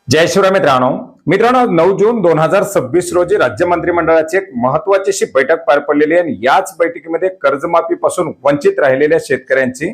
जय शिवराय मित्रांनो 9 जून 2026 रोजी राज्य मंत्रिमंडळाची एक महत्त्वाची अशी बैठक पार पडलेली आहे आणि याच बैठकीमध्ये कर्जमाफीपासून वंचित राहिलेल्या शेतकऱ्यांची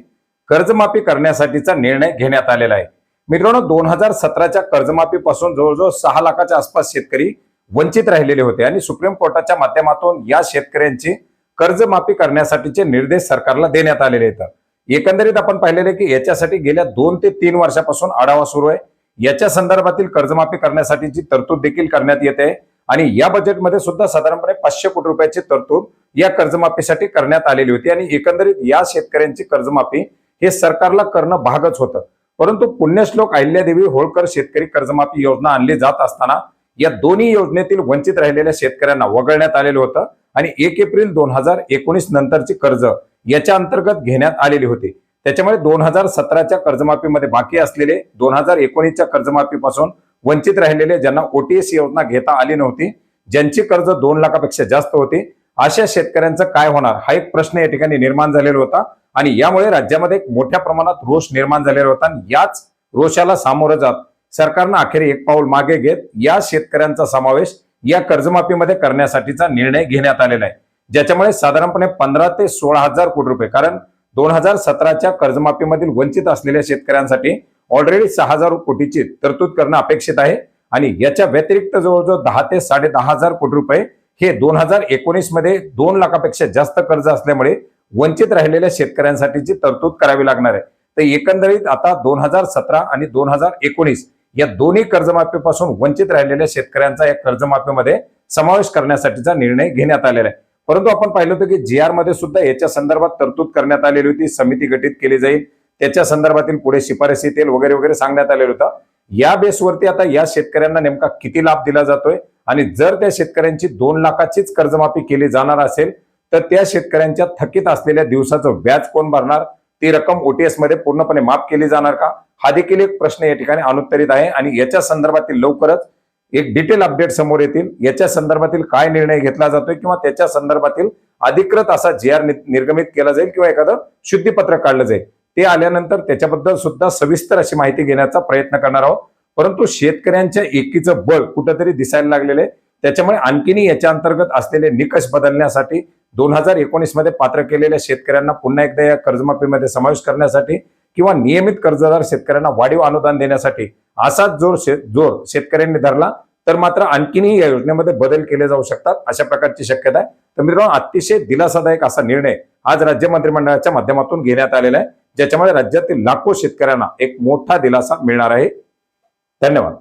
कर्जमाफी करण्यासाठीचा निर्णय घेण्यात आलेला आहे। मित्रांनो 2017च्या कर्जमाफीपासून जवळजवळ 6 लाखाच्या आसपास शेतकरी वंचित राहिलेले होते आणि सुप्रीम कोर्टाच्या माध्यमातून या शेतकऱ्यांची कर्जमाफी करण्यासाठीचे निर्देश सरकारला देण्यात आलेले आहेत। एकंदरीत आपण पाहिलेले की याच्यासाठी गेल्या 2 ते 3 वर्षापासून आढावा सुरू आहे। याच्या संदर्भातील कर्जमाफी करण्यासाठीची तरतूद देखील करण्यात येते आणि या बजेटमध्ये सुद्धा साधारणपणे 500 कोटी रुपयाची तरतूद या कर्जमाफीसाठी करण्यात आलेली होती आणि एकंदरीत या शेतकऱ्यांची कर्जमाफी हे सरकारला करणं भागच होतं। परंतु पुण्यश्लोक अहिल्यादेवी होळकर शेतकरी कर्जमाफी योजना आणली जात असताना या दोन्ही योजनेतील वंचित राहिलेल्या शेतकऱ्यांना वगळण्यात आलेलं होतं आणि 1 एप्रिल 2019 नंतरची कर्ज याच्या अंतर्गत घेण्यात आलेली होती। त्याच्यामुळे 2017च्या कर्जमाफीमध्ये बाकी असलेले 2019च्या कर्जमाफीपासून वंचित राहिलेले ज्यांना ओटीएस योजना घेता आली नव्हती, ज्यांची कर्ज 2 लाखापेक्षा जास्त होती, अशा शेतकऱ्यांचं काय होणार हा एक प्रश्न या ठिकाणी निर्माण झालेला होता आणि यामुळे राज्यामध्ये एक मोठ्या प्रमाणात रोष निर्माण झालेला होता आणि याच रोषाला सामोरं जात सरकारनं अखेर एक पाऊल मागे घेत या शेतकऱ्यांचा समावेश या कर्जमाफीमध्ये करण्यासाठीचा निर्णय घेण्यात आलेला आहे, ज्याच्यामुळे साधारणपणे 15 ते 16 हजार कोटी रुपये, कारण 2017च्या कर्जमाफीमधील वंचित असलेल्या शेतकऱ्यांसाठी ऑलरेडी 6,000 कोटीची तरतूद करणं अपेक्षित आहे आणि याच्या व्यतिरिक्त जवळजवळ 10 ते 10.5 हजार कोटी रुपये हे 2019 मध्ये 2 लाखापेक्षा जास्त कर्ज असल्यामुळे वंचित राहिलेल्या शेतकऱ्यांसाठीची तरतूद करावी लागणार आहे। तर एकंदरीत आता 2017 आणि 2019 या दोन्ही कर्जमाफीपासून वंचित राहिलेल्या शेतकऱ्यांचा या कर्जमाफीमध्ये समावेश करण्यासाठीचा निर्णय घेण्यात आलेला आहे। परंतु आपण पाहिलं होतं की जीआर मध्ये सुद्धा याच्या संदर्भात तरतूद करण्यात आलेली होती, समिती गठीत केली जाईल, त्याच्या संदर्भातील पुढे शिफारसी येतील वगैरे वगैरे सांगण्यात आलेलं होतं। या बेसवरती आता या शेतकऱ्यांना नेमका किती लाभ दिला जातोय आणि जर त्या शेतकऱ्यांची 2 लाखाचीच कर्जमाफी केली जाणार असेल तर त्या शेतकऱ्यांच्या थकीत असलेल्या दिवसाचं व्याज कोण भरणार, ती रक्कम ओटीएस मध्ये पूर्णपणे माफ केली जाणार का, हा देखील एक प्रश्न या ठिकाणी अनुत्तरित आहे आणि याच्या संदर्भातील लवकरच एक डिटेल अपडेट समोर येतील। याच्या संदर्भातील काय निर्णय घेतला जातोय किंवा त्याच्या संदर्भातील अधिकृत असा जीआर निर्गमित केला जाईल किंवा एखादं शुद्धीपत्रक काढलं जाईल, ते आल्यानंतर त्याच्याबद्दल सुद्धा सविस्तर अशी माहिती घेण्याचा प्रयत्न करणार आहोत। परंतु शेतकऱ्यांच्या एकीचं बळ कुठेतरी दिसायला लागलेलं आहे, त्याच्यामुळे आणखीनही याच्या अंतर्गत असलेले निकष बदलण्यासाठी 2019 मध्ये पात्र केलेल्या शेतकऱ्यांना पुन्हा एकदा या कर्जमाफीमध्ये समावेश करण्यासाठी किंवा नियमित कर्जदार शेतकऱ्यांना वाढीव अनुदान देण्यासाठी असाच जोर शेतकऱ्यांनी धरला तर मात्र आणखीनही या योजनेमध्ये बदल केले जाऊ शकतात, अशा प्रकारची शक्यता आहे। तर मित्रांनो अतिशय दिलासादायक असा निर्णय आज राज्य मंत्रिमंडळाच्या माध्यमातून घेण्यात आलेला आहे, ज्याच्यामुळे राज्यातील लाखो शेतकऱ्यांना एक मोठा दिलासा मिळणार आहे। धन्यवाद।